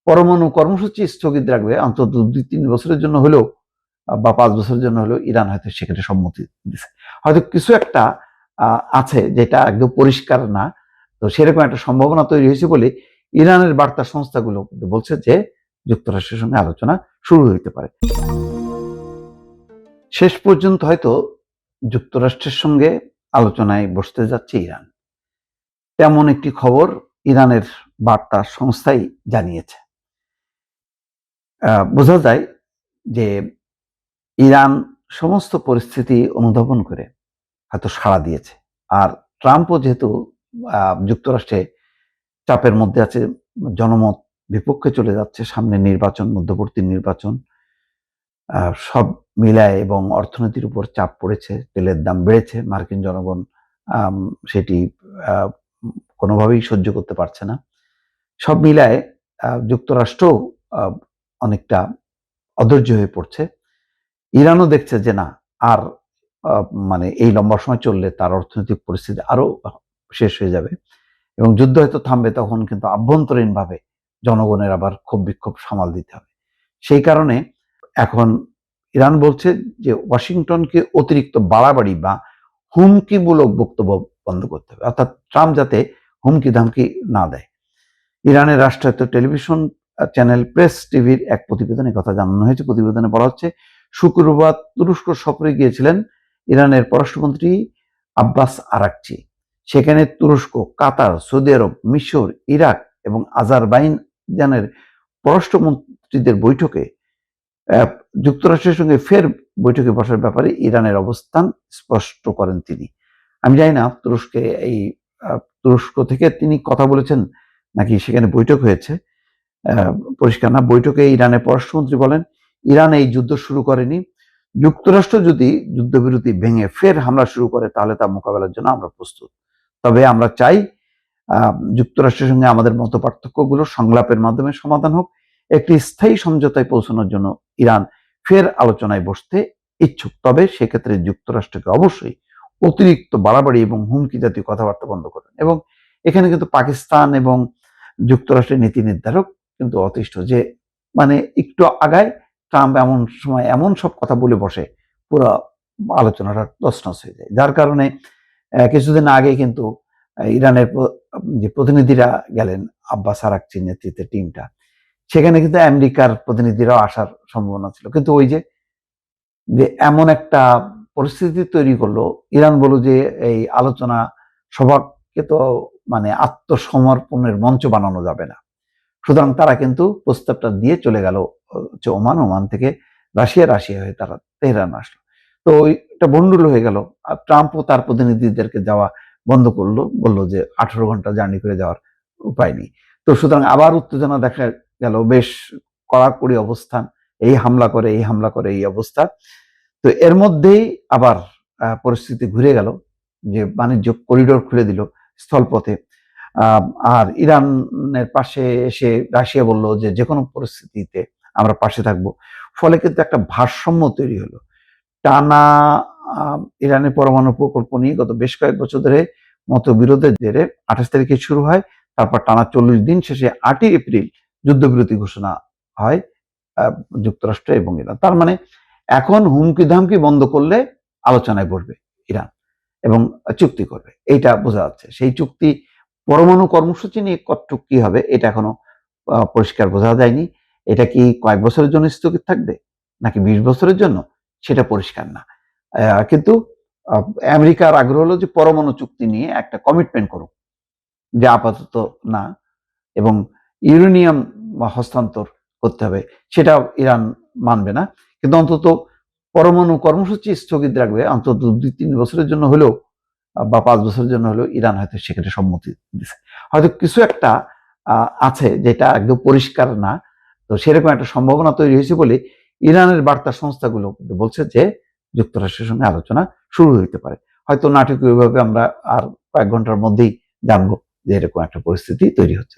পরমাণু কর্মসূচি স্থগিত রাখবে অন্তত 2-3 বছরের জন্য হলেও বা 5 বছরের জন্য হলেও ইরান হয়তো সেক্ষেত্রে সম্মতি দিচ্ছে। হয়তো কিছু একটা আছে যেটা একদম পরিষ্কার না, তো সেরকম একটা সম্ভাবনা তৈরি হয়েছে বলে ইরানের বার্তা সংস্থাগুলো বলছে যে যুক্তরাষ্ট্রের সঙ্গে আলোচনা শুরু হইতে পারে। শেষ পর্যন্ত হয়তো যুক্তরাষ্ট্রের সঙ্গে আলোচনায় বসতে যাচ্ছে ইরান, তেমন একটি খবর ইরানের বার্তা সংস্থাই জানিয়েছে। বোঝা যায় যে ইরান সমস্ত পরিস্থিতি অনুধাবন করে হয়তো সাড়া দিয়েছে। আর ট্রাম্পও যেহেতু যুক্তরাষ্ট্রে চাপের মধ্যে আছে, জনমত বিপক্ষে চলে যাচ্ছে, সামনে নির্বাচন, মধ্যবর্তী নির্বাচন, সব মিলায় এবং অর্থনীতির উপর চাপ পড়েছে, তেলের দাম বেড়েছে, মার্কিন জনগণ সেটি কোনোভাবেই সহ্য করতে পারছে না। সব মিলায় যুক্তরাষ্ট্র অনেকটা অধৈর্য হয়ে পড়ছে। ইরানও দেখছে যে না, আর মানে এই লম্বা সময় চললে তার অর্থনৈতিক পরিস্থিতি আরো শেষ হয়ে যাবে এবং যুদ্ধ হয়তো থামবে, তখন কিন্তু আভ্যন্তরীণভাবে জনগণের আবার ক্ষোভ বিক্ষোভ সামাল দিতে হবে। সেই কারণে এখন ইরান বলছে যে ওয়াশিংটনকে অতিরিক্ত বাড়াবাড়ি বা হুমকিমূলক বক্তব্য বন্ধ করতে হবে, অর্থাৎ ট্রাম্প যাতে হুমকি ধামকি না দেয়। ইরানের রাষ্ট্রায়ত্ত টেলিভিশন চ্যানেল প্রেস টিভির এক প্রতিবেদনে কথা জানানো হয়েছে। প্রতিবেদনে বলা হচ্ছে, শুক্রবার তুরস্ক সফরে গিয়েছিলেন ইরানের পররাষ্ট্রমন্ত্রী আব্বাস আরাকচি। সেখানে তুরস্ক, কাতার, সৌদি আরব, মিশর, ইরাক এবং আজারবাইজানের পররাষ্ট্রমন্ত্রীদের বৈঠকে যুক্তরাষ্ট্রের সঙ্গে ফের বৈঠকে বসার ব্যাপারে ইরানের অবস্থান স্পষ্ট করেন তিনি। আমি জানি না তুরস্ক থেকে তিনি কথা বলেছেন নাকি সেখানে বৈঠক হয়েছে, পরিষ্কার না। বৈঠকে ইরানের পররাষ্ট্রমন্ত্রী বলেন, ইরান এই যুদ্ধ শুরু করেনি। যুক্তরাষ্ট্র যদি যুদ্ধবিরতি ভেঙে ফের হামলা শুরু করে তাহলে তা মোকাবেলার জন্য আমরা প্রস্তুত। তবে আমরা চাই যুক্তরাষ্ট্রের সঙ্গে আমাদের মতপার্থক্যগুলো সংলাপের মাধ্যমে সমাধান হোক। একটি স্থায়ী সমঝোতায় পৌঁছানোর জন্য ইরান ফের আলোচনায় বসতে ইচ্ছুক, তবে সেক্ষেত্রে যুক্তরাষ্ট্রকে অবশ্যই অতিরিক্ত বাড়াবাড়ি এবং হুমকি জাতীয় কথাবার্তা বন্ধ করবেন। এবং এখানে কিন্তু পাকিস্তান এবং যুক্তরাষ্ট্রের নীতি নির্ধারক কিন্তু অতিষ্ঠ, যে মানে একটু আগায় ট্রাম্প এমন সময় এমন সব কথা বলে বসে পুরো আলোচনাটা তছনছ হয়ে যায়। যার কারণে কিছুদিন আগে কিন্তু ইরানের যে প্রতিনিধিরা গেলেন, আব্বাস আরাকচির নেতৃত্বে টিমটা, সেখানে কিন্তু আমেরিকার প্রতিনিধিরাও আসার সম্ভাবনা ছিল, কিন্তু ওই যে এমন একটা পরিস্থিতি তৈরি করলো, ইরান বলল যে এই আলোচনা সভাকে তো মানে আত্মসমর্পণের মঞ্চ বানানো যাবে না, সুতরাং তারা কিন্তু প্রস্তাবটা দিয়ে চলে গেল হচ্ছে ওমান থেকে রাশিয়া হয়ে তারা তেহরান আসলো। তো ওইটা বন্ডুল হয়ে গেল। আর ট্রাম্পও তার প্রতিনিধিদেরকে যাওয়া বন্ধ করলো, বললো যে 18 ঘন্টা জার্নি করে যাওয়ার উপায় নেই। তো সুতরাং আবার উত্তেজনা দেখা গেল, বেশ কড়াকড়ি অবস্থান, এই হামলা করে এই অবস্থা। তো এর মধ্যেই আবার পরিস্থিতি ঘুরে গেল, যে বাণিজ্য করিডোর খুলে দিল স্থলপথে। আর ইরানের পাশে এসে রাশিয়া বলল যে যেকোনো পরিস্থিতিতে আমরা পাশে থাকবো। ফলে কিন্তু একটা ভারসাম্য তৈরি হলো। টানা ইরানের পরমাণু প্রকল্প নিয়ে গত বেশ কয়েক বছর ধরে মতবিরোধের জেরে 28 তারিখে শুরু হয়, তারপর টানা 40 দিন শেষে 8ই এপ্রিল যুদ্ধবিরতি ঘোষণা হয় যুক্তরাষ্ট্র এবং ইরান। তার মানে এখন হুমকি ধামকি বন্ধ করলে আলোচনায় বসবে ইরান এবং চুক্তি করবে, এইটা বোঝা যাচ্ছে। সেই চুক্তি পরমাণু কর্মসূচি নিয়ে কতটুকু কি হবে এটা এখনো পরিষ্কার বোঝা যায়নি। এটা কি কয়েক বছরের জন্য স্থগিত থাকবে নাকি 20 বছরের জন্য, সেটা পরিষ্কার না। কিন্তু আমেরিকার আগ্রহ হলো যে পরমাণু চুক্তি নিয়ে একটা কমিটমেন্ট করুক, যে আপাতত না, এবং ইউরেনিয়াম হস্তান্তর করতে হবে, সেটা ইরান মানবে না, কিন্তু অন্তত পরমাণু কর্মসূচি স্থগিত রাখবে অন্তত 2-3 বছরের জন্য হলেও বা 5 বছরের জন্য হলেও ইরান হয়তো সেক্ষেত্রে সম্মতি দিচ্ছে। হয়তো কিছু একটা আছে যেটা একদম পরিষ্কার না, তো সেরকম একটা সম্ভাবনা তৈরি হয়েছে বলে ইরানের বার্তা সংস্থাগুলো বলছে যে যুক্তরাষ্ট্রের সঙ্গে আলোচনা শুরু হইতে পারে। হয়তো নাটকীয়ভাবে আমরা আর কয়েক ঘন্টার মধ্যেই জানবো যে এরকম একটা পরিস্থিতি তৈরি হচ্ছে।